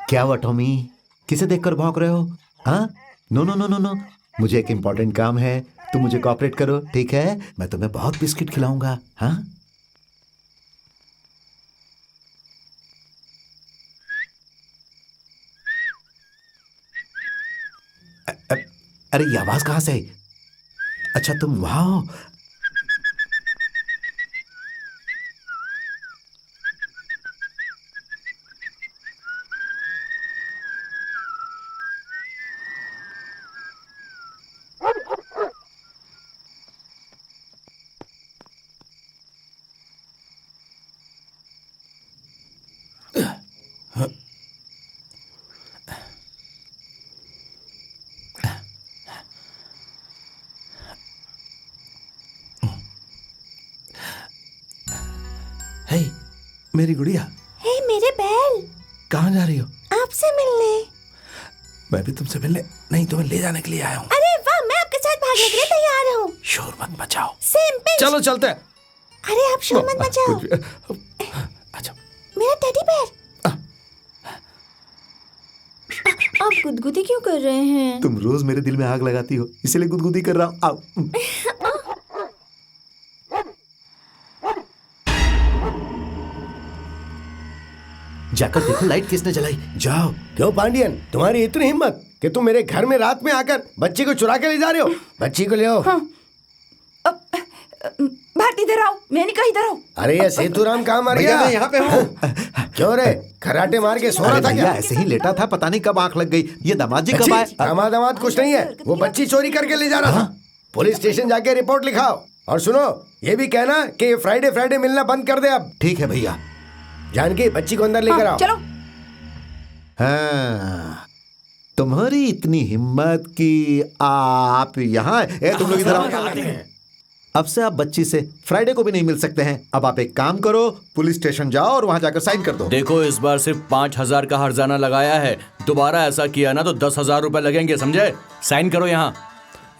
क्या हुआ टॉमी, किसे देखकर भौंक रहे हो? हाँ, no no no no no, मुझे एक इम्पोर्टेंट काम है, तुम मुझे कोऑपरेट करो, ठीक है? मैं तुम्हें बहुत बिस्किट खिलाऊंगा। हाँ, अरे ये आवाज कहां से आई? अच्छा तुम वहां हो। हे मेरी गुड़िया। हे मेरे बैल, कहाँ जा रही हो? आपसे मिलने। मैं भी तुमसे मिलने नहीं, तुम्हें ले जाने के लिए आया हूँ। अरे वाह, मैं आपके साथ भागने के लिए तैयार हूँ। शोर मत मचाओ। Same pinch. चलो चलते हैं। अरे आप शोर मत मचाओ। अच्छा, मेरा टेडी बेयर। आप गुदगुदी क्यों कर रहे हैं? तुम रोज मेरे दिल में आग लगाती हो, इसीलिए गुदगुदी कर रहा हूँ। आओ। जाकर देखो लाइट किसने जलाई। जाओ। क्यों पांडियन, तुम्हारी इतनी हिम्मत कि तुम मेरे घर में रात में आकर बच्ची को चुरा के ले जा रहे हो? बच्ची को ले आओ। हाँ। भारती इधर आओ, मैं नहीं कहीं इधर आओ। अरे ये सेतुराम कहाँ मर गया? मैं यहाँ पे हूँ। क्यों रे, खराटे मार के सो रहा था क्या? ऐसे ही लेटा था, पता नहीं कब आंख लग गई। ये दामाद जी कब आए? दामाद कुछ नहीं है, वो बच्ची चोरी करके ले जा रहा था। पुलिस स्टेशन जाके रिपोर्ट लिखाओ। और सुनो, ये भी कहना कि फ्राइडे फ्राइडे मिलना बंद कर दे अब। ठीक है भैया। जानकी, बच्ची को अंदर लेकर आओ। चलो। हाँ, तुम्हारी इतनी हिम्मत कि आप यहाँ। तुम लोग इधर आओ। अब से आप बच्ची से फ्राइडे को भी नहीं मिल सकते हैं। अब आप एक काम करो, पुलिस स्टेशन जाओ और वहां जाकर साइन कर दो। देखो, इस बार सिर्फ 5,000 का हर्जाना लगाया है। दोबारा ऐसा किया ना तो 10,000 रुपए लगेंगे, समझे? साइन करो यहाँ।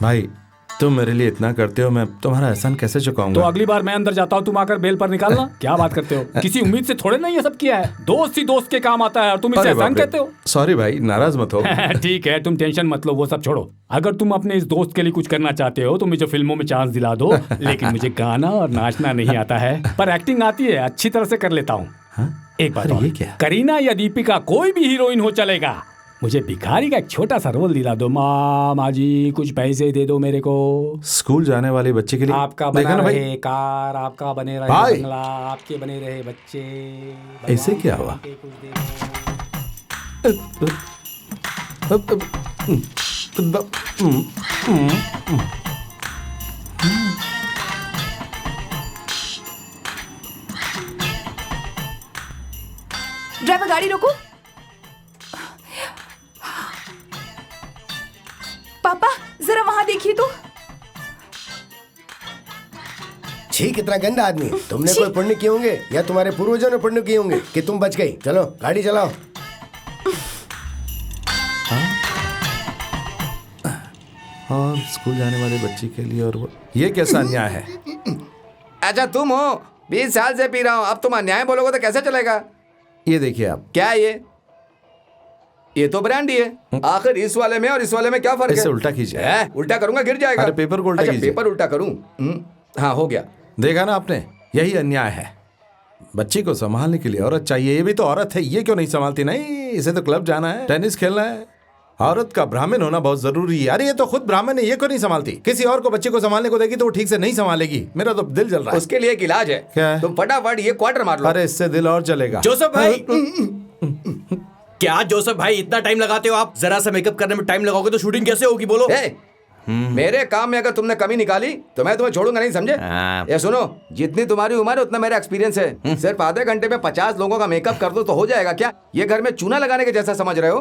भाई तुम मेरे लिए इतना करते हो, मैं तुम्हारा एहसान कैसे चुकाऊंगा? तो अगली बार मैं अंदर जाता हूँ, तुम आकर बेल पर निकालना। क्या बात करते हो? किसी उम्मीद से थोड़े ना ये सब किया है। दोस्त ही दोस्त के काम आता है और तुम इसे एहसान कहते हो। सॉरी भाई, नाराज मत हो। ठीक है, तुम टेंशन मत लो, वो सब छोड़ो। अगर तुम अपने इस दोस्त के लिए कुछ करना चाहते हो तो मुझे फिल्मों में चांस दिला दो। लेकिन मुझे गाना और नाचना नहीं आता है, पर एक्टिंग आती है, अच्छी तरह से कर लेता हूँ। एक बात और, करीना या दीपिका कोई भी हीरोइन हो चलेगा। मुझे भिखारी का एक छोटा सा रोल दिला दो। माँ जी कुछ पैसे दे दो मेरे को। स्कूल जाने वाले बच्चे के लिए आपका बना रहे कार, आपका बने रहे बंगला, आपके बने रहे बच्चे। ऐसे क्या हुआ? ड्राइवर गाड़ी रोको। पापा जरा वहां देखिए तो। छी, कितना गंदा आदमी। तुमने कोई पुण्य किए होंगे या तुम्हारे पूर्वजों ने पुण्य किए होंगे कि तुम बच गई। चलो गाड़ी चलाओ। और स्कूल जाने वाले बच्चे के लिए, और वो ये कैसा अन्याय है? अच्छा तुम हो, 20 साल से पी रहा हूँ, अब तुम अन्याय बोलोगे तो कैसे चलेगा? ये देखिए आप। क्या ये तो ब्रांडी है। आखिर इस वाले में और इस वाले में क्या फर्क है? इसे उल्टा कीजिए। उल्टा करूंगा गिर जाएगा। अरे पेपर को उल्टा कीजिए। पेपर उल्टा करूं? हाँ हो गया। देखा ना आपने, यही अन्याय है। बच्ची को संभालने के लिए औरत चाहिए। ये भी तो औरत है, ये क्यों नहीं संभालती? नहीं, इसे तो क्लब जाना है, टेनिस खेलना है। औरत का ब्राह्मण होना बहुत जरूरी है। अरे ये तो खुद ब्राह्मण है, ये क्यों नहीं संभालती? किसी और को बच्चे को संभालने को देगी तो वो ठीक से नहीं संभालेगी। मेरा तो दिल जल रहा है। उसके लिए एक इलाज है। क्या है? तुम फटाफट ये क्वार्टर मार लो। अरे इससे दिल और जलेगा। जोसेफ भाई। क्या जोसेफ भाई, इतना टाइम लगाते हो आप? जरा सा मेकअप करने में टाइम लगाओगे तो शूटिंग कैसे होगी, बोलो? मेरे काम में अगर तुमने कमी निकाली तो मैं तुम्हें छोड़ूंगा नहीं, समझे? ये सुनो, जितनी तुम्हारी उम्र है उतना मेरा एक्सपीरियंस है। सिर्फ आधे घंटे में 50 लोगों का मेकअप कर दो तो हो जाएगा क्या? ये घर में चूना लगाने के जैसा समझ रहे हो?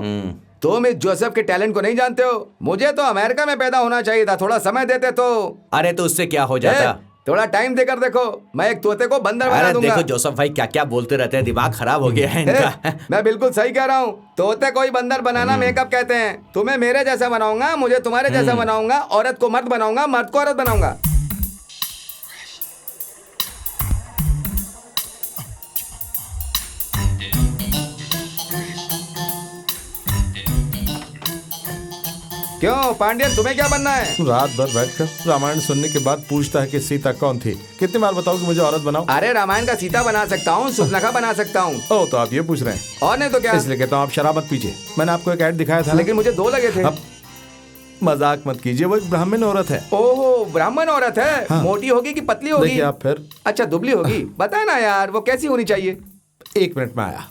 तुम इस जोसेफ के टैलेंट को नहीं जानते हो। मुझे तो अमेरिका में पैदा होना चाहिए था, थोड़ा समय देते तो। अरे तो उससे क्या हो जाता? थोड़ा टाइम देकर देखो, मैं एक तोते को बंदर बना दूंगा। देखो जोसेफ भाई क्या क्या बोलते रहते हैं, दिमाग खराब हो गया है इनका। मैं बिल्कुल सही कह रहा हूँ। तोते को ही बंदर बनाना मेकअप कहते हैं। तुम्हें मेरे जैसा बनाऊंगा, मुझे तुम्हारे जैसा बनाऊंगा, औरत को मर्द बनाऊंगा, मर्द को औरत बनाऊंगा। क्यों पांड्यन, तुम्हें क्या बनना है? रात भर बैठकर रामायण सुनने के बाद पूछता है कि सीता कौन थी। कितनी बार बताओ कि मुझे औरत बनाओ? अरे रामायण का सीता बना सकता हूँ, सुपनखा बना सकता हूँ। ओ, तो आप ये पूछ रहे हैं? और नहीं तो क्या। इसलिए कहता हूँ आप शराब मत पीजिए। मैंने आपको एक ऐड दिखाया था ना? लेकिन मुझे 2 लगे थे। अब मजाक मत कीजिए, वो एक ब्राह्मण औरत है। ओहो, ब्राह्मण औरत है। हाँ। मोटी होगी कि पतली होगी? देखिए आप फिर। अच्छा, दुबली होगी। बता ना यार, वो कैसी होनी चाहिए? 1 मिनट में आया।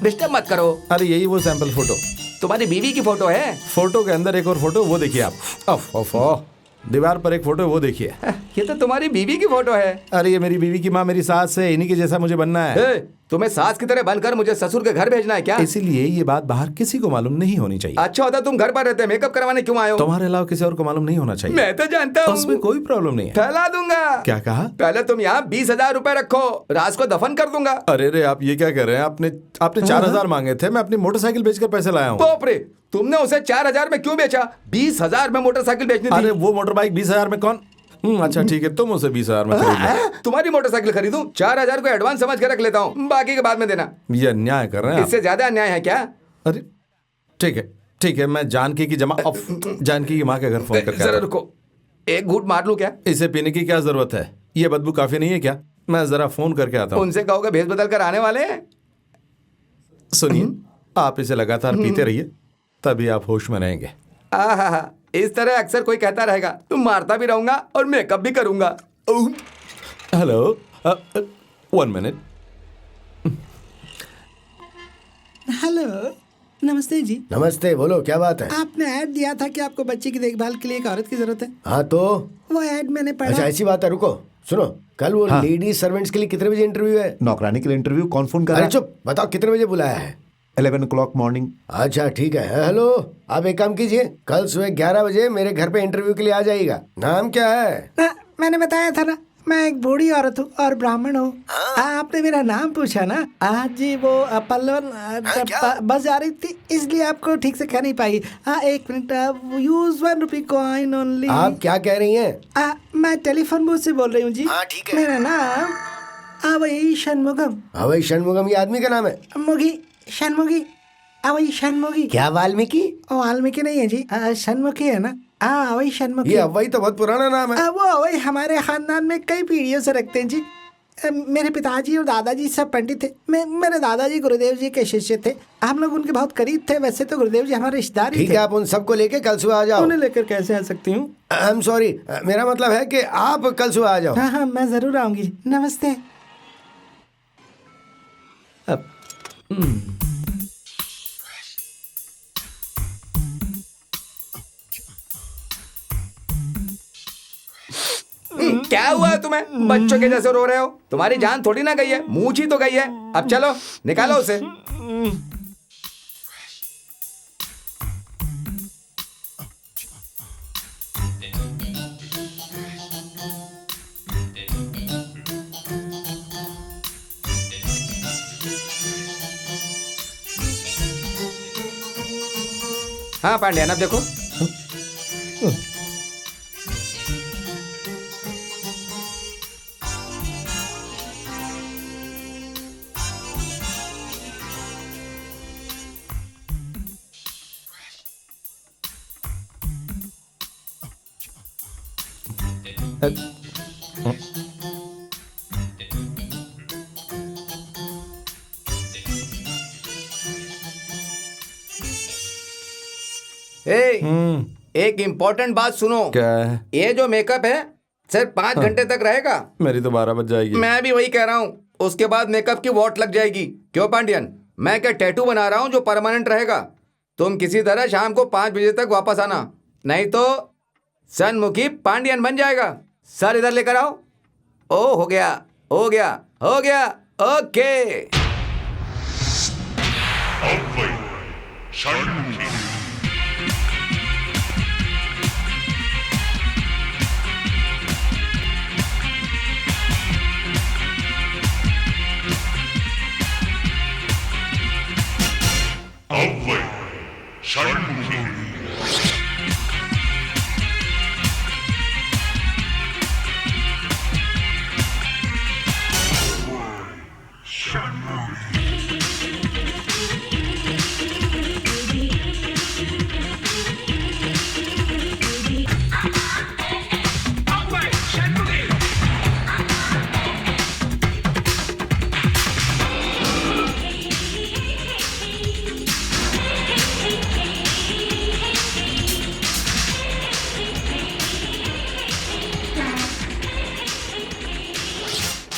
डिस्टर्ब मत करो। अरे यही वो सैंपल फोटो। तुम्हारी बीवी की फोटो है? फोटो के अंदर एक और फोटो, वो देखिए आप। Of of of. दीवार पर एक फोटो, वो देखिए। ये तो तुम्हारी बीवी की फोटो है। अरे ये मेरी बीवी की माँ मेरी सास है, इन्हीं के जैसा मुझे बनना है। ए, तुम्हें सास की तरह बनकर मुझे ससुर के घर भेजना है क्या? इसीलिए ये बात बाहर किसी को मालूम नहीं होनी चाहिए। अच्छा होता तुम घर पर रहते, मेकअप करवाने क्यों आए हो? तुम्हारे अलावा किसी और को मालूम नहीं होना चाहिए। मैं तो जानता हूँ। उसमें कोई प्रॉब्लम नहीं है। फैला दूंगा। क्या कहा? पहले तुम यहाँ 20,000 रुपए रखो, राज को दफन कर दूंगा। अरे रे, आप ये क्या कर रहे हैं? आपने 4,000 मांगे थे, मैं अपनी मोटरसाइकिल बेचकर पैसे लाया हूँ। बाप रे, तुमने उसे 4,000 में क्यों बेचा? 20,000 में मोटरसाइकिल बेचनी थी। अरे वो मोटर बाइक 20,000 में कौन? अच्छा ठीक है, तुम उसे 20,000 में खरीद लो। तुम्हारी मोटरसाइकिल खरीदूं? 4,000 को एडवांस समझ के रख लेता हूँ, बाकी के बाद में देना। ये अन्याय कर रहे हैं इससे ज्यादा अन्याय है क्या? आप। अरे ठीक है, मैं जानकी की जानकी की माँ के घर फोन करके जरा आता हूँ। रुको, एक घूंट मार लूं क्या? इसे पीने की क्या जरूरत है? ये बदबू काफी नहीं है क्या? मैं जरा फोन करके आता हूँ। उनसे कहोगे भेज बदल कर आने वाले हैं। सुनिए, आप इसे लगातार पीते रहिए, तभी आप होश में रहेंगे। आहा, इस तरह अक्सर कोई कहता रहेगा, तुम मारता भी रहूंगा और मेकअप भी करूंगा। Hello, 1 minute. हेलो, नमस्ते जी। नमस्ते, बोलो क्या बात है? आपने ऐड दिया था कि आपको बच्चे की देखभाल के लिए एक औरत की जरूरत है। हाँ तो वो ऐड मैंने पढ़ा। अच्छा ऐसी बात है, रुको सुनो। कल वो लेडी सर्वेंट्स के लिए कितने बजे इंटरव्यू है? नौकरानी के लिए इंटरव्यू कौन फोन कर रहा अरे है? चुप, बताओ कितने बजे बुलाया है? 11 o'clock मॉर्निंग। अच्छा ठीक है। हेलो, आप एक काम कीजिए, कल सुबह 11 बजे मेरे घर पे इंटरव्यू के लिए आ जाइएगा। नाम क्या है? मैंने बताया था ना, मैं एक बूढ़ी औरत हूँ और ब्राह्मण हूँ। आपने मेरा नाम पूछा ना। आज जी वो पल्लवन बस जा रही थी, इसलिए आपको ठीक से कह नहीं पाई। 1 minute, use 1 rupee coin only. आप क्या कह रही हैं? मैं टेलीफोन बूथ से बोल रही हूँ जी। ठीक है। मेरा नाम अवई षणमुगम। अवई षणमुगम ये आदमी का नाम है? मुगी षणमुगी, अवई षणमुगी। क्या वाल्मीकि? वाल्मीकि नहीं है जी, षणमुखी है ना। अवई षणमुखी। ये अवई तो बहुत पुराना नाम है। वो अवई हमारे खानदान में कई पीढ़ियों से रखते हैं जी। मेरे पिताजी और दादाजी सब पंडित थे। मेरे दादाजी गुरुदेव जी के शिष्य थे। हम लोग उनके बहुत करीब थे। वैसे तो गुरुदेव जी हमारे रिश्तेदार ही ठीक थे। है, आप उन सबको लेके कल सुबह आ जाओ। उन्हें लेकर कैसे आ सकती हूँ? आई एम सॉरी, मेरा मतलब है कि आप कल सुबह आ जाओ। हाँ, मैं जरूर आऊंगी। नमस्ते। क्या हुआ है तुम्हें? बच्चों के जैसे रो रहे हो? तुम्हारी जान थोड़ी ना गई है, मूंछ ही तो गई है। अब चलो निकालो उसे। हाँ पांड्या, अब देखो। एक इम्पोर्टेंट बात सुनो। क्या है? ये जो मेकअप है सिर्फ 5 घंटे तक रहेगा। मेरी तो 12 बज जाएगी। मैं भी वही कह रहा हूँ, उसके बाद मेकअप की वॉट लग जाएगी। क्यों पांडियन? मैं क्या टैटू बना रहा हूँ जो परमानेंट रहेगा। तुम किसी तरह शाम को 5 बजे तक वापस आना, नहीं तो सनमुखी पांडियन बन जाएगा। सर इधर लेकर आओ। ओ हो गया, हो गया, हो गया। ओके।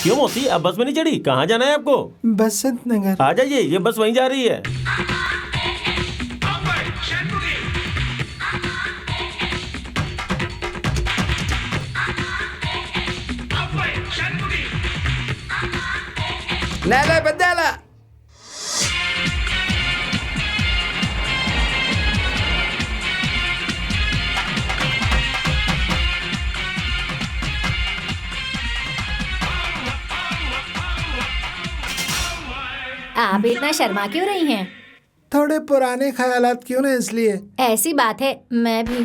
क्यों मौसी, आप बस में नहीं चढ़ी? कहाँ जाना है आपको? बसंत नगर। आ जाइए, ये बस वहीं जा रही है। నేల పెద్దాల आप इतना शर्मा क्यों रही हैं? थोड़े पुराने ख्यालात क्यों ना, इसलिए। ऐसी बात है, मैं भी।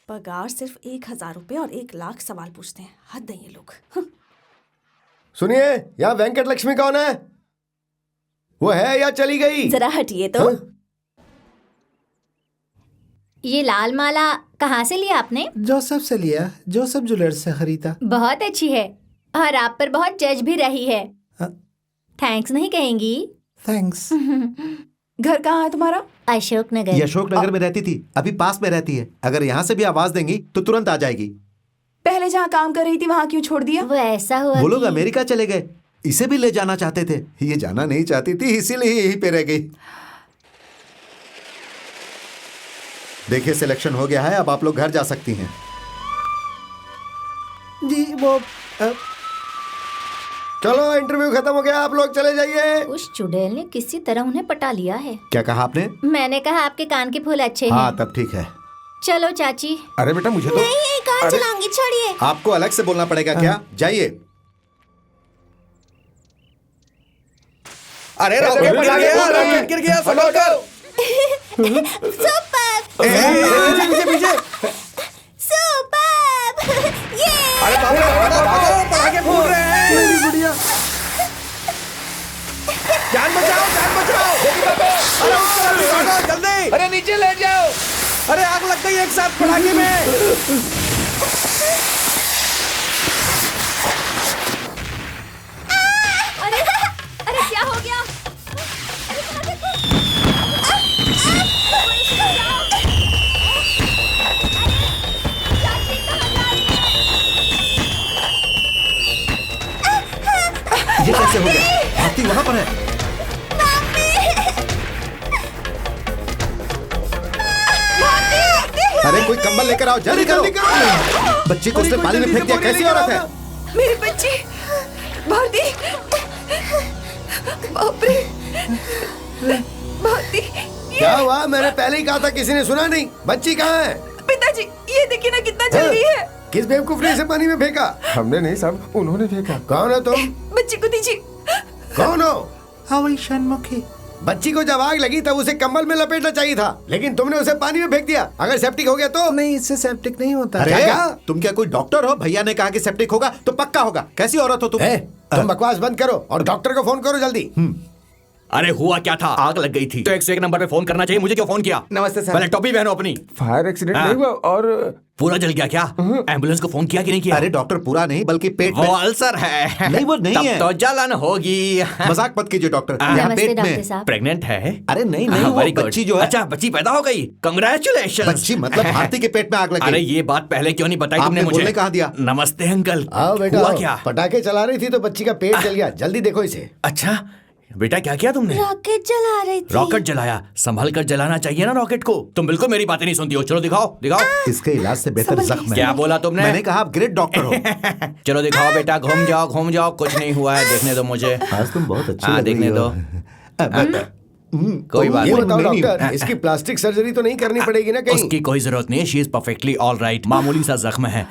पगार सिर्फ 1,000 रुपए और 1,00,000 सवाल पूछते हैं। हद है ये लोग। सुनिए, यहाँ वेंकट लक्ष्मी कौन है? वो है या चली गई? जरा हटिए तो। हाँ? ये लाल माला कहाँ से लिया आपने? जोसेफ से लिया, जोसेफ ज्वेलर्स से खरीदा। बहुत अच्छी है और आप पर बहुत जज भी रही है। थैंक्स नहीं कहेंगी? थैंक्स। घर कहाँ है तुम्हारा? अशोक नगर। ये अशोक नगर में रहती थी, अभी पास में रहती है। अगर यहाँ से भी आवाज देंगी तो तुरंत आ जाएगी। पहले जहाँ काम कर रही थी वहाँ क्यों छोड़ दिया? वो ऐसा हुआ वो लोग कि- अमेरिका चले गए, इसे भी ले जाना चाहते थे। ये जाना नहीं चाहती थी, इसीलिए यहीं पे रह गई। देखिए, सिलेक्शन हो गया है, अब आप लोग घर जा सकती हैं। जी वो चलो, इंटरव्यू खत्म हो गया, आप लोग चले जाइए। उस चुड़ैल ने किसी तरह उन्हें पटा लिया है। क्या कहा आपने? मैंने कहा आपके कान के फूल अच्छे हाँ, हैं। तब ठीक है। चलो चाची। अरे बेटा, मुझे तो नहीं, कहाँ चलाऊंगी, छोड़िए। आपको अलग से बोलना पड़ेगा क्या? जाइए। अरे रॉकेट गिर गया, रॉकेट गिर गया, संभाल कर। सुपर पीछे पीछे पीछे। सुपर ये अरे भागो, पटाखे फूट रहे हैं। मेरी गुड़िया। जान बचाओ, जान बचाओ। अरे उस तरफ भागो, जल्दी। अरे नीचे लेट जाओ। अरे आग लग गई एक साथ पटाखे में। अरे अरे क्या हो गया? अरे कहाँ देखो? पुलिस को जाओ। अरे चाची कहाँ जा रही है? ये कैसे हो गया? हाथी वहां पर है। अरे कोई कंबल लेकर आओ, जल्दी करो। बच्ची को उसने पानी में फेंक दिया, कैसी औरत है? मेरी बच्ची भारती। बाप रे भारती। क्या हुआ? मैंने पहले ही कहा था, किसी ने सुना नहीं। बच्ची कहाँ है? पिताजी ये देखिए ना कितना जल रही है। किस बेवकूफ ने इसे पानी में फेंका? हमने नहीं साहब, उन्होंने फेंका। कौन हो तुम? बच्ची को दीजिए। कौन हो? हाँ, वही षणमुखी। बच्ची को जब आग लगी तब उसे कंबल में लपेटना चाहिए था, लेकिन तुमने उसे पानी में फेंक दिया। अगर सेप्टिक हो गया तो? नहीं, इससे सेप्टिक नहीं होता। अरे क्या? तुम क्या कोई डॉक्टर हो? भैया ने कहा कि सेप्टिक होगा तो पक्का होगा। कैसी औरत हो तुम? तुम बकवास बंद करो और डॉक्टर को फोन करो जल्दी। अरे हुआ क्या था? आग लग गई थी तो 101 नंबर पे फोन करना चाहिए। मुझे क्यों फोन किया? नमस्ते सर। पहले टोपी पहनो अपनी। फायर एक्सीडेंट हाँ। नहीं हुआ और पूरा जल गया क्या? एम्बुलेंस को फोन किया कि नहीं किया? अरे डॉक्टर, पूरा नहीं बल्कि पेट वो में। अल्सर है। नहीं, वो नहीं तब है। तो जलन होगी। मजाक मत कीजिए डॉक्टर, यहाँ नमस्ते पेट डॉक्टर में। साहब। प्रेग्नेंट है? अरे नहीं नहीं, वो Very good. बच्ची जो है। अच्छा, बच्ची पैदा हो गई। कंग्रेचुलेशन। बच्ची मतलब हाथी के पेट में आग लगी। अरे ये बात पहले क्यों नहीं बताई तुमने आपने मुझे? बोलने कहाँ दिया? नमस्ते अंकल। आओ बेटा, हुआ आओ। क्या? पटाखे चला रही थी तो बच्ची का पेट जल गया। जल्दी देखो इसे। अच्छा बेटा, क्या किया तुमने? रॉकेट जला रही थी। रॉकेट जलाया? संभल कर जलाना चाहिए ना रॉकेट को। तुम बिल्कुल मेरी बातें नहीं सुनती हो। चलो दिखाओ दिखाओ। इसके इलाज से बेहतर जख्म है। क्या बोला तुमने? मैंने कहा आप ग्रेट डॉक्टर हो। चलो दिखाओ बेटा, घूम जाओ, कुछ नहीं हुआ है। देखने दो मुझे। आज तुम बहुत अच्छी हाँ, लग रही देखने हो। दो। कोई बात ये नहीं। बताओ नहीं, डॉक्टर, इसकी प्लास्टिक सर्जरी तो नहीं करनी पड़ेगी ना कहीं? उसकी कोई जरूरत नहीं है। She is perfectly all right. मामूली सा जख्म है।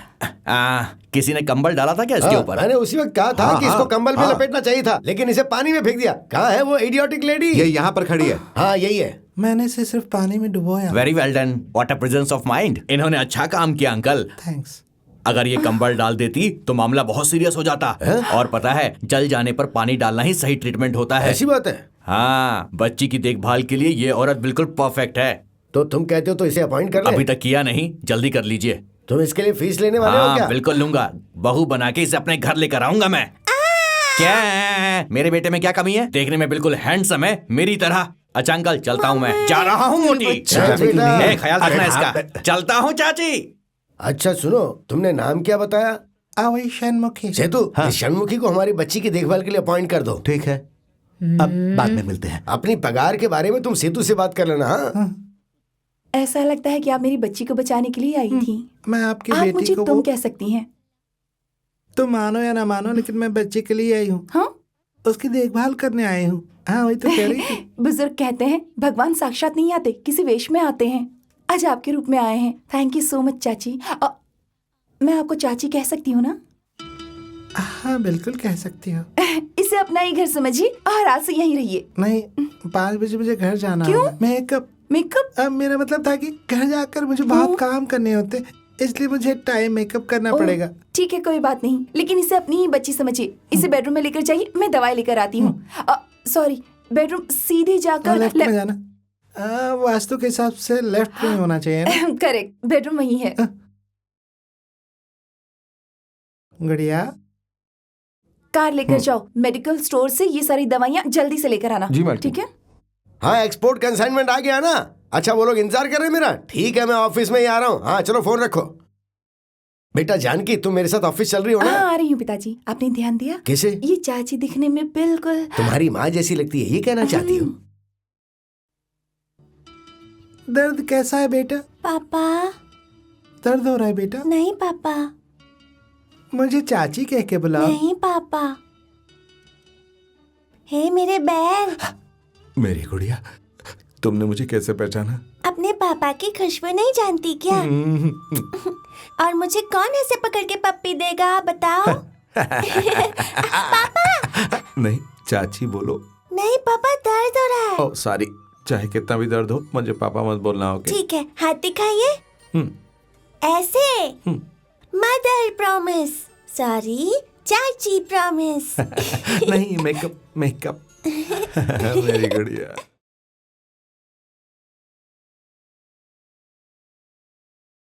किसी ने कंबल डाला था क्या इसके ऊपर? मैंने उसी वक्त कहा था कि इसको कंबल में लपेटना चाहिए था, लेकिन इसे पानी में फेंक दिया। कहाँ है वो इडियोटिक लेडी? ये यहाँ पर खड़ी है। हाँ, यही है। मैंने इसे सिर्फ पानी में डुबोया। Very well done. What a presence of mind. इन्होंने अच्छा काम किया अंकल। थैंक्स। अगर ये कंबल डाल देती तो मामला बहुत सीरियस हो जाता। और पता है, जल जाने पर पानी डालना ही सही ट्रीटमेंट होता है। ऐसी बात है? हाँ, बच्ची की देखभाल के लिए ये औरत बिल्कुल परफेक्ट है। तो तुम कहते हो तो इसे अपॉइंट कर ले? अभी तक किया नहीं, जल्दी कर लीजिए। तुम इसके लिए फीस लेने वाले हो हाँ क्या? बिल्कुल लूंगा। बहू बना के इसे अपने घर लेकर आऊंगा मैं। क्या मेरे बेटे में क्या कमी है? देखने में बिल्कुल हैंडसम है मेरी तरह। अच्छा अंकल चलता हूँ मैं, जा रहा हूँ मोटी। बेटा। ए, ख्याल रखना इसका। चलता हूँ चाची। अच्छा सुनो, तुमने नाम क्या बताया? वही षणमुखी। सेतु, इस षणमुखी को हमारी बच्ची की देखभाल के लिए अपॉइंट कर दो। ठीक है, अब बाद में मिलते हैं। अपनी पगार के बारे में तुम सेतु से बात कर लेना। हाँ, ऐसा लगता है कि आप मेरी बच्ची को बचाने के लिए आई थी। मैं आपकी आप बेटी मुझे को तुम कह सकती हैं। तुम मानो या ना मानो, लेकिन मैं बच्चे के लिए आई हूँ। हाँ, उसकी देखभाल करने आई हूँ। हाँ वही तो कह रही थी। बुजुर्ग कहते हैं भगवान साक्षात नहीं आते, किसी वेश में आते हैं। आज आपके रूप में आए हैं। थैंक यू सो मच चाची। मैं आपको चाची कह सकती हूँ ना? हाँ बिल्कुल कह सकती हो। इसे अपना ही घर समझिए और आज से यहीं रहिए। नहीं, 5 बजे मुझे घर जाना क्यों? है। Makeup makeup? मेरा मतलब था कि घर जाकर मुझे बहुत काम करने होते, इसलिए मुझे टाइम मेकअप करना पड़ेगा। ठीक है, कोई बात नहीं, लेकिन इसे अपनी ही बच्ची समझिए। इसे बेडरूम में लेकर जाइए, मैं दवाई लेकर आती हूँ। सॉरी, बेडरूम सीधे जाकर लेफ्ट में जाना। वास्तु के हिसाब से लेफ्ट में होना चाहिए ना? करेक्ट, बेडरूम वही है। गुड़िया, कार लेकर जाओ, मेडिकल स्टोर से ये सारी दवाइयाँ जल्दी से लेकर आना। जी मैडम। ठीक है। हाँ, एक्सपोर्ट कंसाइनमेंट आ गया ना? अच्छा, वो लोग इंतजार कर रहे हैं मेरा। ठीक है, मैं ऑफिस में ही आ रहा हूँ। हाँ चलो, फोन रखो। बेटा जानकी, तुम मेरे साथ ऑफिस चल रही हो ना? हाँ, आ रही हूँ पिताजी। आपने ध्यान दिया? कैसे? ये चाची दिखने में बिल्कुल तुम्हारी माँ जैसी लगती है, ये कहना चाहती हो? दर्द कैसा है बेटा? पापा। दर्द हो रहा है बेटा? नहीं पापा। मुझे चाची कह के बुलाओ। नहीं पापा। हे मेरे बैल। मेरी गुड़िया, तुमने मुझे कैसे पहचाना? अपने पापा की खुशबू नहीं जानती क्या? और मुझे कौन ऐसे पकड़ के पप्पी देगा, बताओ? पापा। नहीं, चाची बोलो। नहीं पापा, दर्द हो रहा है। ओ सॉरी, चाहे कितना भी दर्द हो, मुझे पापा मत बोलना। ओके? ठीक है, हाथ दिखाइए। ऐसे। Mother promise. सॉरी, चाची प्रॉमिस। नहीं, मेकअप मेकअप। मेरी गुड़िया।